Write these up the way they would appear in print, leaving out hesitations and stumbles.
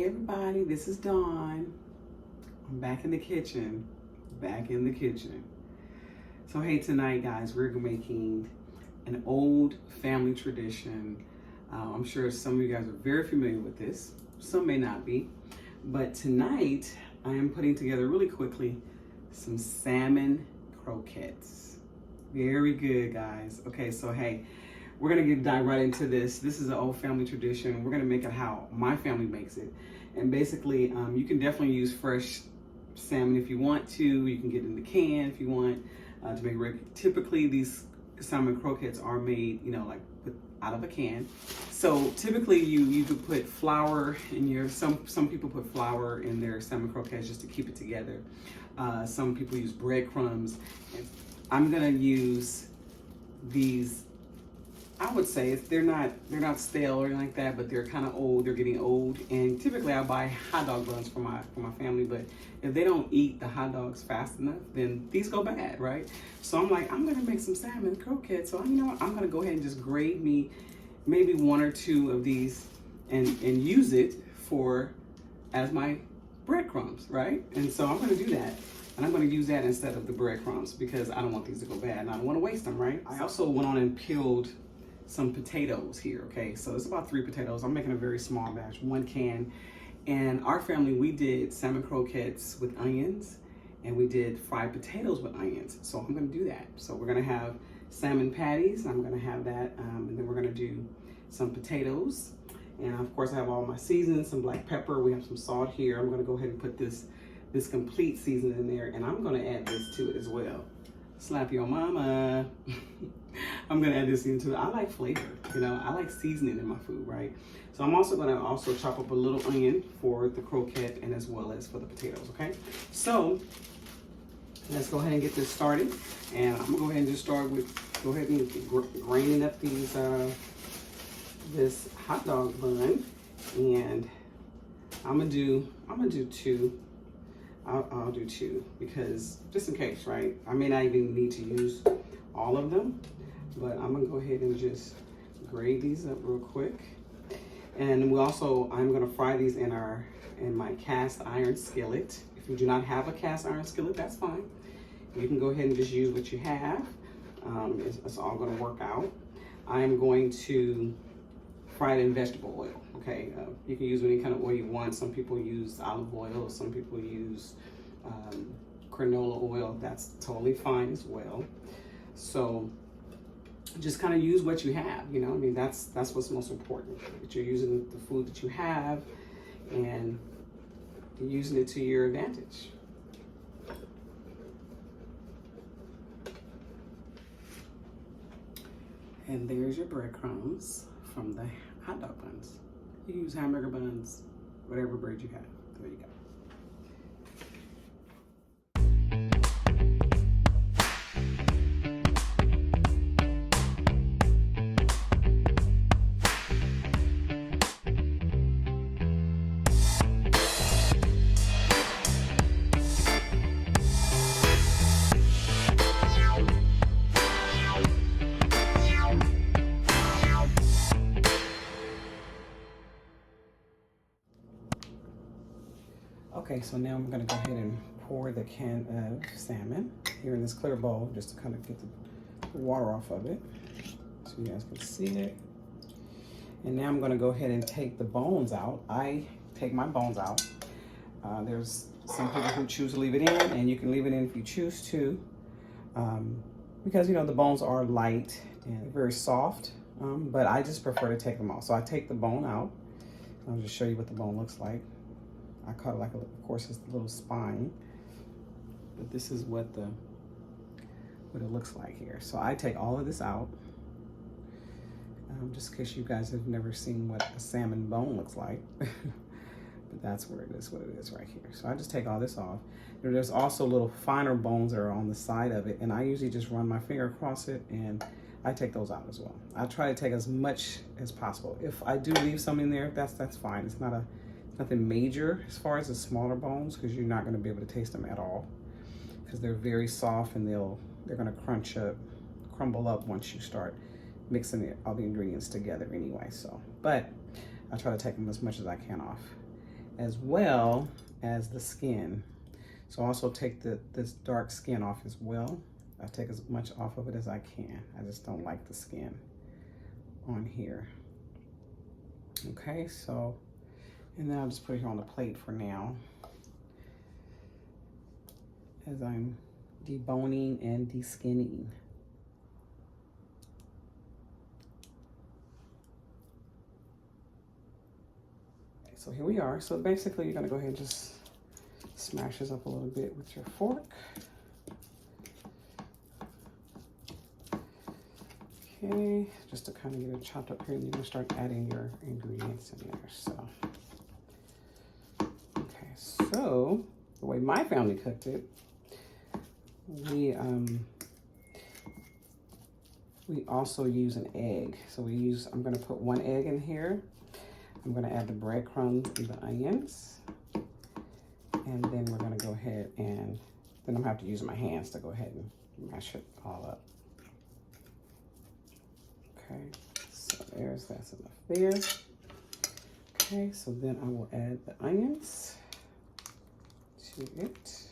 Hey everybody, this is Dawn. I'm back in the kitchen. So hey, tonight guys, we're making an old family tradition. I'm sure some of you guys are very familiar with this. Some may not be. But tonight, I am putting together really quickly some salmon croquettes. Very good, guys. Okay, so hey, we're gonna dive right into this. This is an old family tradition. We're gonna make it how my family makes it. And basically, you can definitely use fresh salmon if you want to. You can get it in the can if you want to make it. Typically, these salmon croquettes are made, you know, like out of a can. So typically you could put flour in your, some people put flour in their salmon croquettes just to keep it together. Some people use breadcrumbs. I'm gonna use these. I would say they're not stale or anything like that, but they're kind of old. They're getting old, and typically I buy hot dog buns for my family. But if they don't eat the hot dogs fast enough, then these go bad, right? So I'm like, I'm gonna make some salmon croquettes. So you know what? I'm gonna go ahead and just grate me maybe one or two of these and use it as my breadcrumbs, right? And so I'm gonna do that. And I'm gonna use that instead of the breadcrumbs because I don't want these to go bad and I don't wanna waste them, right? I also went on and peeled some potatoes here, okay? So it's about 3 potatoes. I'm making a very small batch, 1 can. And our family, we did salmon croquettes with onions and we did fried potatoes with onions. So I'm gonna do that. So we're gonna have salmon patties. I'm gonna have that, and then we're gonna do some potatoes. And of course I have all my seasonings, some black pepper. We have some salt here. I'm gonna go ahead and put this complete seasoning in there, and I'm gonna add this to it as well. Slap your mama. I'm gonna add this into it. I like flavor, you know, I like seasoning in my food, right? So I'm also gonna chop up a little onion for the croquette and as well as for the potatoes, okay? So let's go ahead and get this started. And I'm gonna go ahead and just start with, go ahead and graining up these, this hot dog bun. And I'm gonna do 2. I'll do 2 because just in case, right? I may not even need to use all of them, but I'm gonna go ahead and just grate these up real quick. And I'm gonna fry these in my cast iron skillet. If you do not have a cast iron skillet, that's fine. You can go ahead and just use what you have. It's all gonna work out. I'm going to fry it in vegetable oil, okay? You can use any kind of oil you want. Some people use olive oil, some people use canola oil. That's totally fine as well. So just kind of use what you have, you know? I mean, that's what's most important, that you're using the food that you have and you're using it to your advantage. And there's your breadcrumbs from the hot dog buns. You can use hamburger buns, whatever bread you have. There you go. Okay, so now I'm gonna go ahead and pour the can of salmon here in this clear bowl just to kind of get the water off of it so you guys can see it. And now I'm gonna go ahead and take the bones out. I take my bones out. There's some people who choose to leave it in, and you can leave it in if you choose to, because you know the bones are light and very soft, but I just prefer to take them out. So I take the bone out. I'll just show you what the bone looks like. I cut it like, of course, it's the little spine, but this is what it looks like here. So I take all of this out, just in case you guys have never seen what a salmon bone looks like. But that's where it is, what it is right here. So I just take all this off. There's also little finer bones that are on the side of it, and I usually just run my finger across it, and I take those out as well. I try to take as much as possible. If I do leave some in there, that's fine. It's nothing major as far as the smaller bones, because you're not going to be able to taste them at all because they're very soft and they're going to crumble up once you start mixing all the ingredients together anyway. So, but I try to take them as much as I can off. as well as the skin. So also take this dark skin off as well. I take as much off of it as I can. I just don't like the skin on here. Okay, so, and then I'll just put it here on the plate for now as I'm deboning and deskinning. Okay, so here we are. So basically you're gonna go ahead and just smash this up a little bit with your fork. Okay, just to kind of get it chopped up here, and you're gonna start adding your ingredients in there. So, okay, so the way my family cooked it, we also use an egg. So I'm gonna put 1 egg in here. I'm gonna add the breadcrumbs and the onions, and then we're gonna go ahead and then I'm gonna have to use my hands to go ahead and mash it all up. Okay, so that's enough there. Okay, so then I will add the onions to it.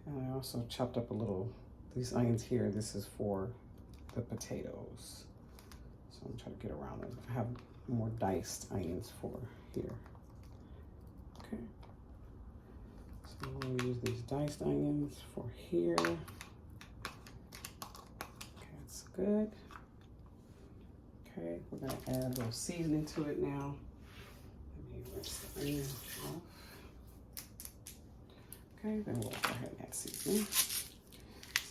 And I also chopped up these onions here. This is for the potatoes. So I'm trying to get around them. I have more diced onions for here. Okay. So we'll use these diced onions for here. Okay, that's good. Okay, we're gonna add a little seasoning to it now. Let me rinse the onion off. Okay, then we'll go ahead and add seasoning.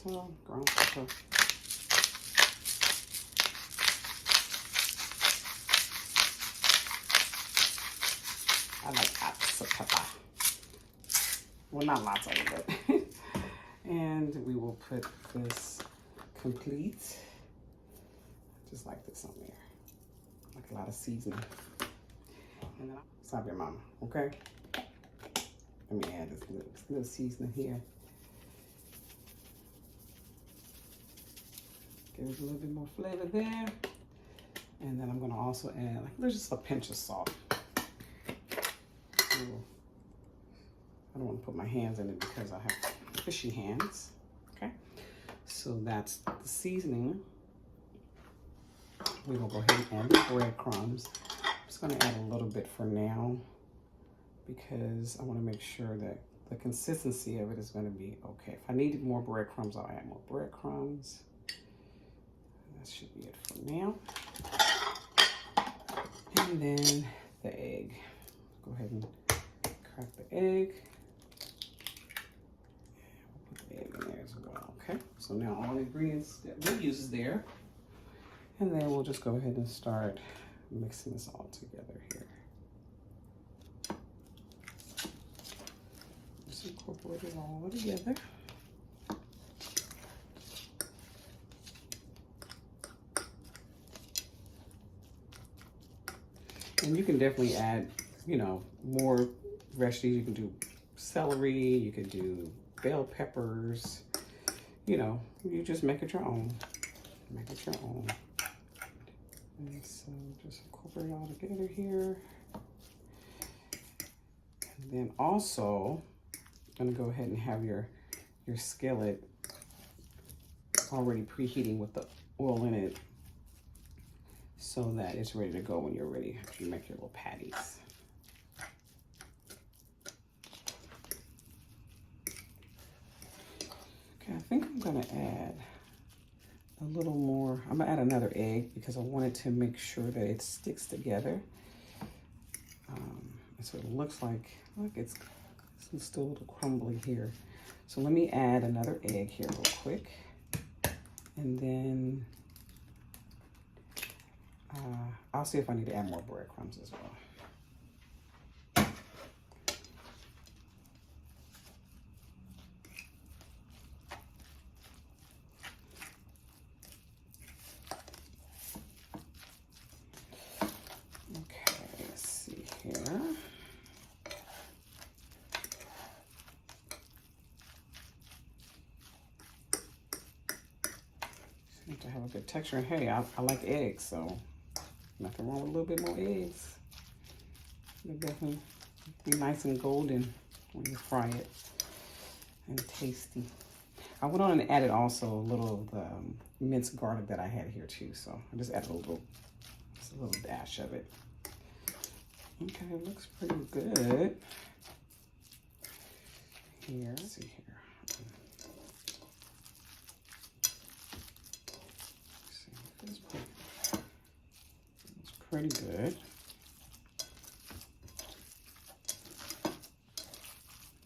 So, ground pepper. I like lots of pepper. Well, not lots of it, but. And we will put this complete. Just like this on there. Like a lot of seasoning. And then stop your mama, okay? Let me add this little seasoning here. Give it a little bit more flavor there. And then I'm gonna also add there's just a pinch of salt. So, I don't want to put my hands in it because I have fishy hands. Okay, so that's the seasoning. We will go ahead and add the breadcrumbs. I'm just going to add a little bit for now because I want to make sure that the consistency of it is going to be okay. If I needed more breadcrumbs, I'll add more breadcrumbs. That should be it for now. And then the egg. Go ahead and crack the egg. We'll put the egg in there as well. Okay, so now all the ingredients that we'll use is there. And then we'll just go ahead and start mixing this all together here. Just incorporate it all together. And you can definitely add, more veggies. You can do celery, you can do bell peppers, you just make it your own. Make it your own. And so just incorporate it all together here. And then also, I'm gonna go ahead and have your skillet already preheating with the oil in it so that it's ready to go when you're ready after you make your little patties. Okay, I think I'm gonna add a little more. I'm gonna add another egg because I wanted to make sure that it sticks together. So it looks like it's still a little crumbly here. So let me add another egg here real quick. And then I'll see if I need to add more breadcrumbs as well. To have a good texture. And hey, I like eggs, so nothing wrong with a little bit more eggs. They definitely Be nice and golden when you fry it, and tasty. I went on and added also a little of the minced garlic that I had here too. So I just added just a little dash of it. Okay, it looks pretty good. Here, let's see here. Let's see, it's pretty good.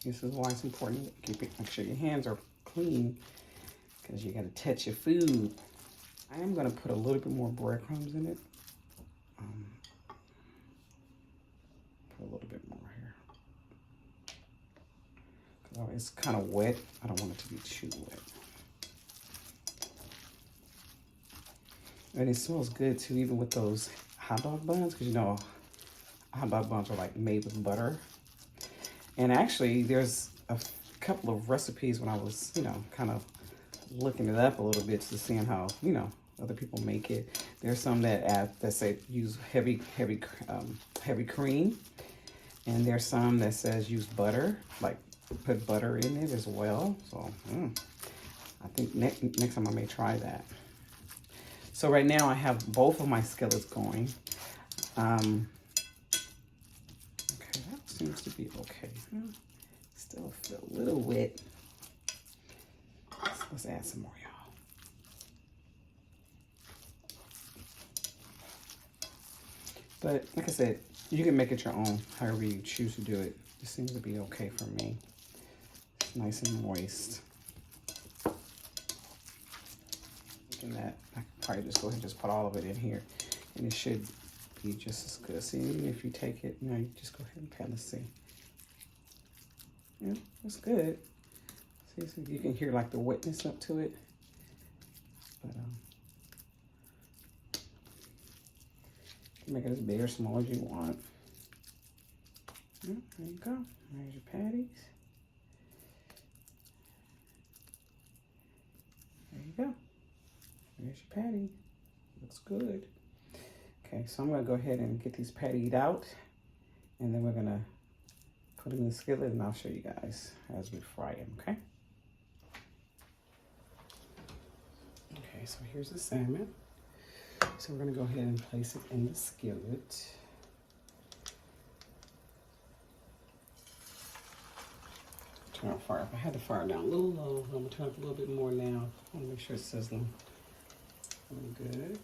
This is why it's important to make sure your hands are clean, because you got to touch your food. I am going to put a little bit more breadcrumbs in it. Put a little bit more here. It's kind of wet. I don't want it to be too wet. And it smells good too, even with those hot dog buns, because you know, hot dog buns are like made with butter. And actually, there's a couple of recipes when I was, you know, kind of looking it up a little bit to seeing how, you know, other people make it. There's some that say use heavy cream, and there's some that says use butter, like put butter in it as well. So I think next time I may try that. So right now I have both of my skillets going. Seems to be okay. Still feel a little wet. Let's add some more, y'all. But like I said, you can make it your own, however you choose to do it. It seems to be okay for me. It's nice and moist. Thinking that I could probably just go ahead and just put all of it in here, and it should be just as good. See, even if you take it, you know, you just go ahead and pat. Let's see. Yeah, that's good. See, so you can hear like the wetness up to it. But you can make it as big or small as you want. Yeah, there you go. There's your patties. There you go. There's your patty. Looks good. Okay, so I'm gonna go ahead and get these patties out, and then we're gonna put them in the skillet, and I'll show you guys as we fry them, okay? Okay, so here's the salmon. So we're gonna go ahead and place it in the skillet. Turn on fire. I had the fire down a little low. I'm gonna turn up a little bit more now. I wanna make sure it's sizzling. Really good.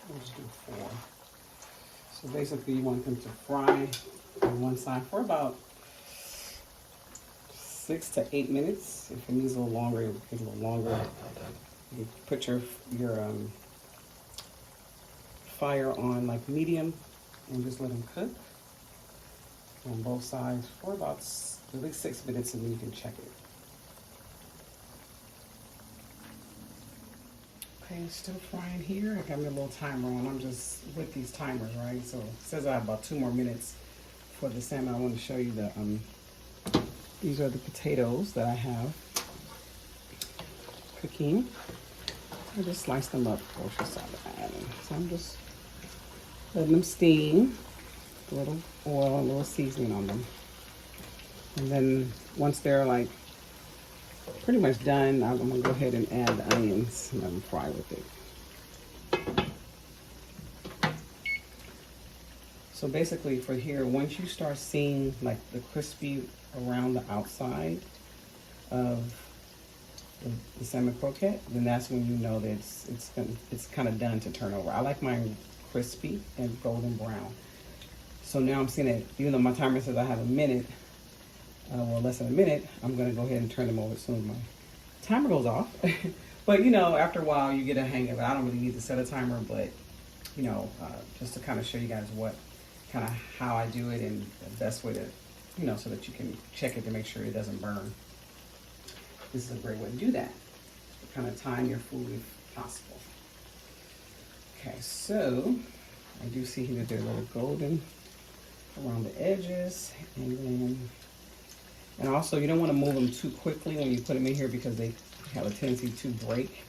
We'll just do 4. So basically you want them to fry on one side for about 6 to 8 minutes. If it needs a little longer, it'll take a little longer. You put your fire on like medium and just let them cook on both sides for about at least 6 minutes, and then you can check it. Okay, still frying here. I got my little timer on. I'm just with these timers, right? So it says I have about 2 more minutes for the salmon. I want to show you the these are the potatoes that I have cooking. I just slice them up kosher salad. So I'm just letting them steam. A little oil, a little seasoning on them. And then once they're like pretty much done, I'm gonna go ahead and add the onions and let them fry with it. So basically for here, once you start seeing like the crispy around the outside of the salmon croquette, then that's when you know that it's kind of done to turn over. I like mine crispy and golden brown. So now I'm seeing it, even though my timer says I have a minute, well, less than a minute, I'm gonna go ahead and turn them over as soon as my timer goes off. But you know, after a while you get a hang of it. I don't really need to set a timer, but you know, just to kind of show you guys how I do it, and the best way to, you know, so that you can check it to make sure it doesn't burn. This is a great way to do that. To kind of time your food if possible. Okay, so I do see here that they're a little golden. around the edges, and also you don't want to move them too quickly when you put them in here because they have a tendency to break.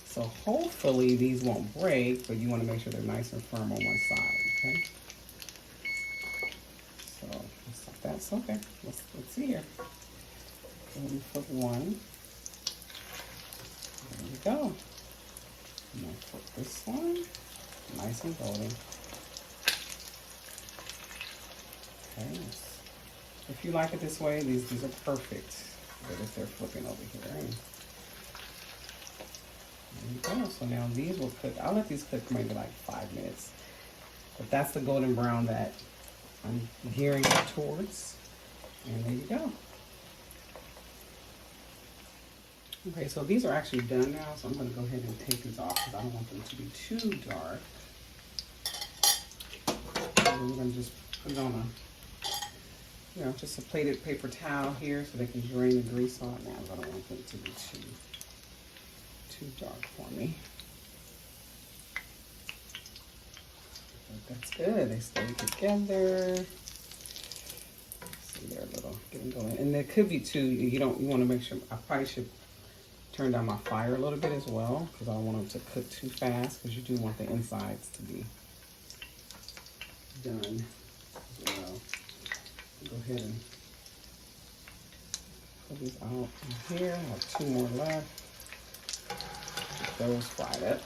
So hopefully these won't break, but you want to make sure they're nice and firm on one side, okay? So that's okay. Let's see here. Let me put one. There we go. I'm gonna put this one nice and golden. Okay. If you like it this way, these are perfect. But if they're flipping over here. There you go. So now these will cook. I'll let these cook maybe like 5 minutes. But that's the golden brown that I'm gearing it towards. And there you go. Okay, so these are actually done now, so I'm going to go ahead and take these off because I don't want them to be too dark. And we're going to just put it on just a plated paper towel here so they can drain the grease off. Now I don't want them to be too dark for me. But that's good. They stay together. See, they're a little getting going, and there could be too. You want to make sure. I probably should turn down my fire a little bit as well because I don't want them to cook too fast because you do want the insides to be done as well. Go ahead and pull these out from here. I have 2 more left. Get those fried up.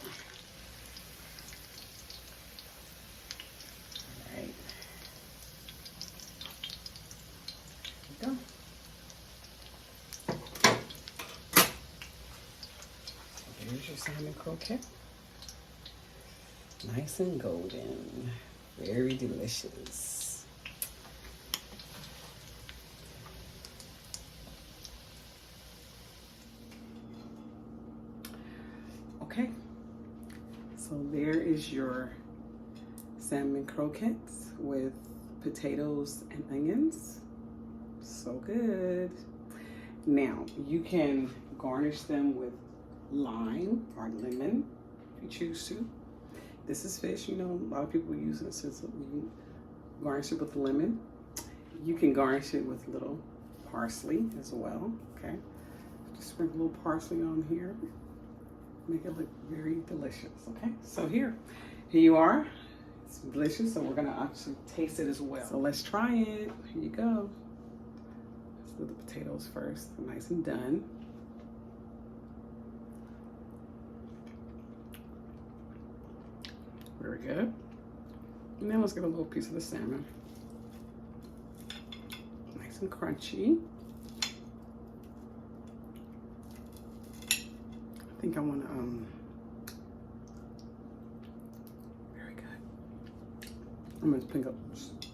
All right. There we go. Here's your salmon croquette. Nice and golden. Very delicious. Okay. So there is your salmon croquettes with potatoes and onions. So good. Now, you can garnish them with lime or lemon if you choose to. This is fish, a lot of people use it since you garnish it with lemon. You can garnish it with little parsley as well, okay? Just sprinkle a little parsley on here. Make it look very delicious, okay? So here you are. It's delicious, so we're gonna actually taste it as well. So let's try it. Here you go. Let's do the potatoes first, nice and done. Very good. And then let's get a little piece of the salmon. Nice and crunchy. I think I want to, very good. I'm going to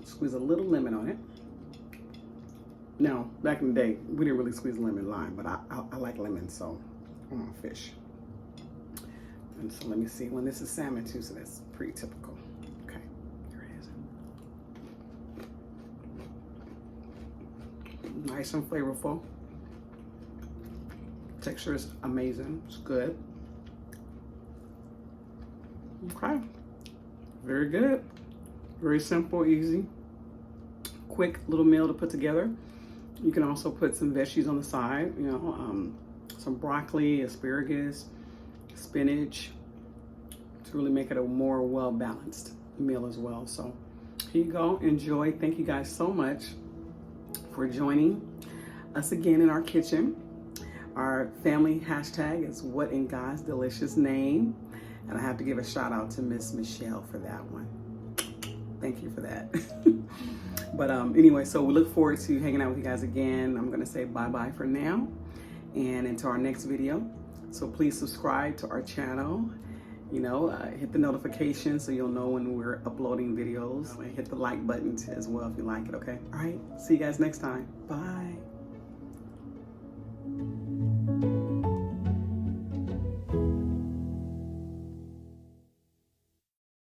squeeze a little lemon on it. Now, back in the day, we didn't really squeeze lemon lime, but I like lemon, so I want fish. And so let me see, when this is salmon too, so that's pretty typical. Okay, here it is. Nice and flavorful. Texture is amazing, it's good. Okay, very good. Very simple, easy, quick little meal to put together. You can also put some veggies on the side, some broccoli, asparagus, spinach, to really make it a more well-balanced meal as well. So here you go, enjoy. Thank you guys so much for joining us again in our kitchen. Our family hashtag is What in God's Delicious Name. And I have to give a shout out to Miss Michelle for that one. Thank you for that. But anyway, so we look forward to hanging out with you guys again. I'm gonna say bye-bye for now and until our next video. So please subscribe to our channel, hit the notification so you'll know when we're uploading videos. Hit the like button as well if you like it, okay? All right, see you guys next time. Bye.